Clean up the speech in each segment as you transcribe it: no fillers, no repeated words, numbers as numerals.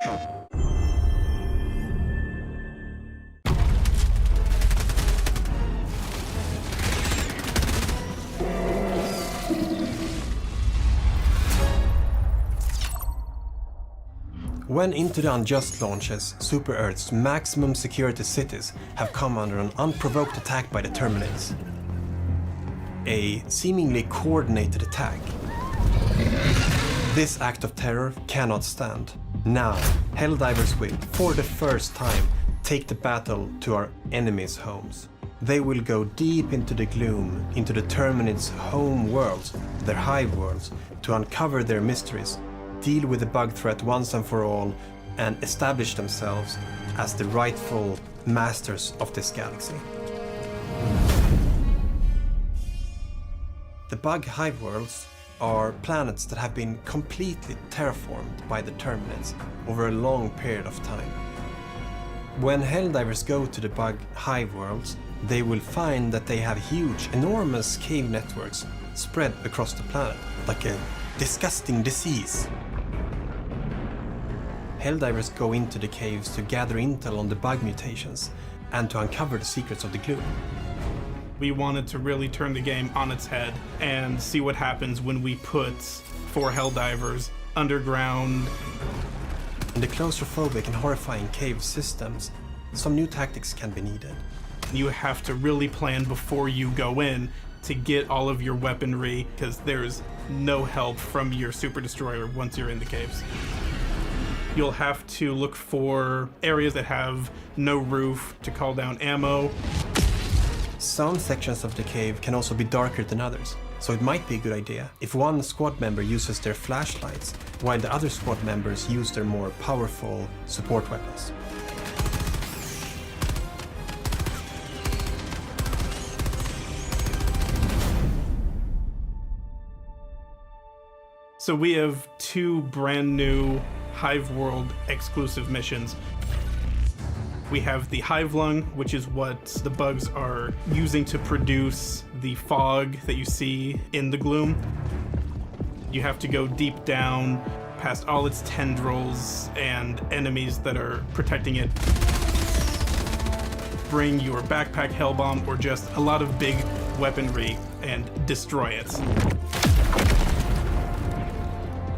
When Into the Unjust launches, Super Earth's maximum security cities have come under an unprovoked attack by the Terminids. A seemingly coordinated attack. This act of terror cannot stand. Now, Helldivers will, for the first time, take the battle to our enemies' homes. They will go deep into the gloom, into the Terminids' home worlds, their hive worlds, to uncover their mysteries, deal with the bug threat once and for all, and establish themselves as the rightful masters of this galaxy. The bug hive worlds are planets that have been completely terraformed by the Terminids over a long period of time. When Helldivers go to the bug hive worlds, they will find that they have huge, enormous cave networks spread across the planet, like a disgusting disease. Helldivers go into the caves to gather intel on the bug mutations and to uncover the secrets of the gloom. We wanted to really turn the game on its head and see what happens when we put 4 Helldivers underground. In the claustrophobic and horrifying cave systems, some new tactics can be needed. You have to really plan before you go in to get all of your weaponry, because there's no help from your Super Destroyer once you're in the caves. You'll have to look for areas that have no roof to call down ammo. Some sections of the cave can also be darker than others, so it might be a good idea if one squad member uses their flashlights while the other squad members use their more powerful support weapons. So we have 2 brand new Hive World exclusive missions. We have the Hive Lung, which is what the bugs are using to produce the fog that you see in the gloom. You have to go deep down, past all its tendrils and enemies that are protecting it. Bring your backpack Hellbomb or just a lot of big weaponry and destroy it.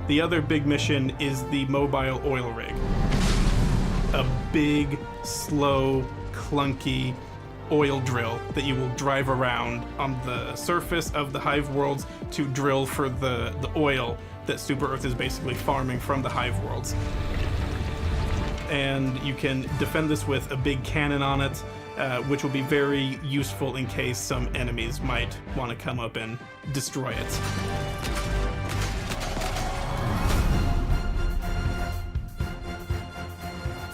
The other big mission is the mobile oil rig. A big, slow, clunky oil drill that you will drive around on the surface of the Hive worlds to drill for the oil that Super Earth is basically farming from the Hive worlds. And you can defend this with a big cannon on it, which will be very useful in case some enemies might want to come up and destroy it.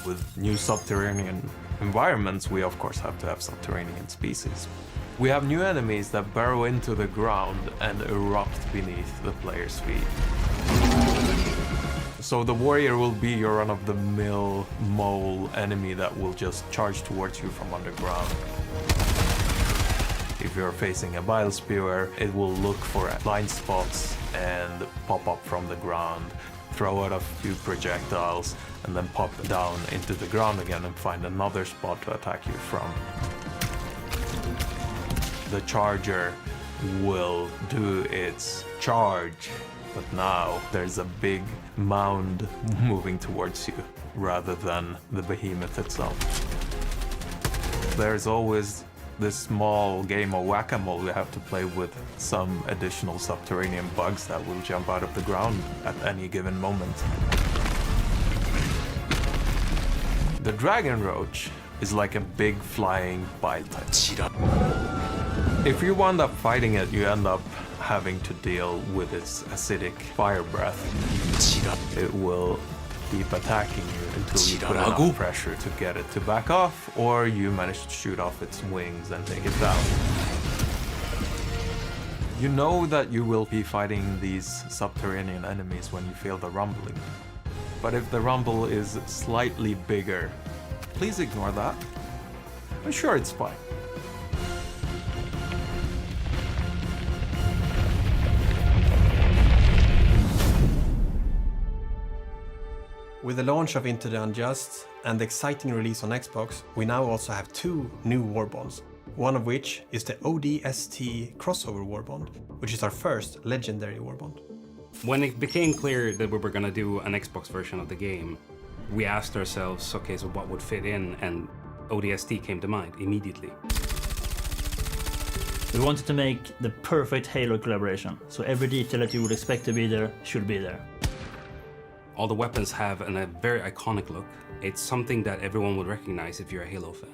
With new subterranean environments, we of course have to have subterranean species. We have new enemies that burrow into the ground and erupt beneath the player's feet. So the warrior will be your run-of-the-mill mole enemy that will just charge towards you from underground. If you're facing a bile spewer, it will look for blind spots and pop up from the ground, throw out a few projectiles, and then pop down into the ground again and find another spot to attack you from. The charger will do its charge, but now there's a big mound moving towards you rather than the behemoth itself. There's always this small game of whack-a-mole we have to play with some additional subterranean bugs that will jump out of the ground at any given moment. The dragon roach is like a big flying bile type. If you wind up fighting it, you end up having to deal with its acidic fire breath. It will keep attacking you until you put enough pressure to get it to back off, or you manage to shoot off its wings and take it down. You know that you will be fighting these subterranean enemies when you feel the rumbling. But if the rumble is slightly bigger, please ignore that. I'm sure it's fine. With the launch of Into the Unjust and the exciting release on Xbox, we now also have 2 new warbonds, one of which is the ODST crossover warbond, which is our first legendary warbond. When it became clear that we were going to do an Xbox version of the game, we asked ourselves, okay, so what would fit in? And ODST came to mind immediately. We wanted to make the perfect Halo collaboration, so every detail that you would expect to be there should be there. All the weapons have a very iconic look. It's something that everyone would recognize if you're a Halo fan.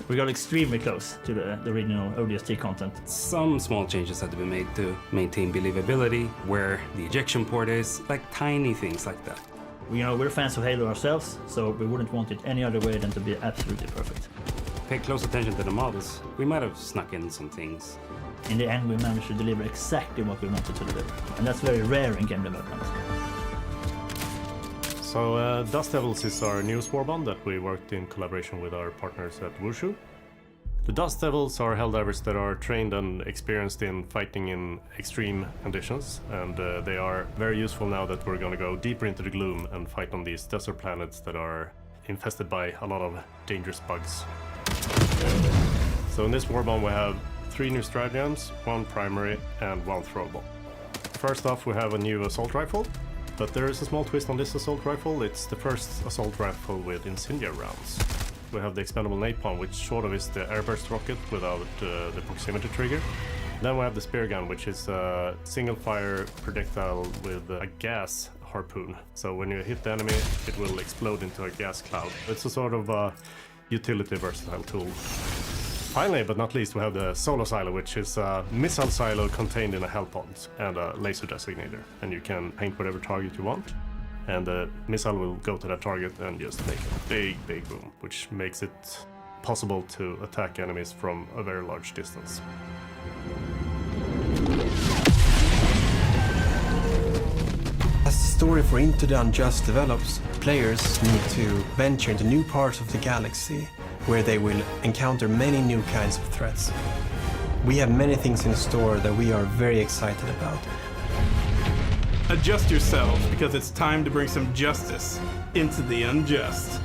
We got extremely close to the original ODST content. Some small changes had to be made to maintain believability, where the ejection port is, like tiny things like that. We're fans of Halo ourselves, so we wouldn't want it any other way than to be absolutely perfect. Pay close attention to the models. We might have snuck in some things. In the end, we managed to deliver exactly what we wanted to deliver, and that's very rare in game development. So Dust Devils is our newest warbond that we worked in collaboration with our partners at Wushu. The Dust Devils are Helldivers that are trained and experienced in fighting in extreme conditions, and they are very useful now that we're going to go deeper into the gloom and fight on these desert planets that are infested by a lot of dangerous bugs. So in this warbond we have 3 new stratagems, 1 primary and 1 throwable. First off, we have a new assault rifle. But there is a small twist on this assault rifle. It's the first assault rifle with incendiary rounds. We have the expendable napalm, which sort of is the airburst rocket without the proximity trigger. Then we have the spear gun, which is a single fire projectile with a gas harpoon. So when you hit the enemy, it will explode into a gas cloud. It's a sort of a utility versatile tool. Finally, but not least, we have the solo silo, which is a missile silo contained in a hell pod and a laser designator. And you can paint whatever target you want, and the missile will go to that target and just make a big boom, which makes it possible to attack enemies from a very large distance. As the story for Into the Unjust develops, players need to venture into new parts of the galaxy, where they will encounter many new kinds of threats. We have many things in store that we are very excited about. Adjust yourselves, because it's time to bring some justice into the unjust.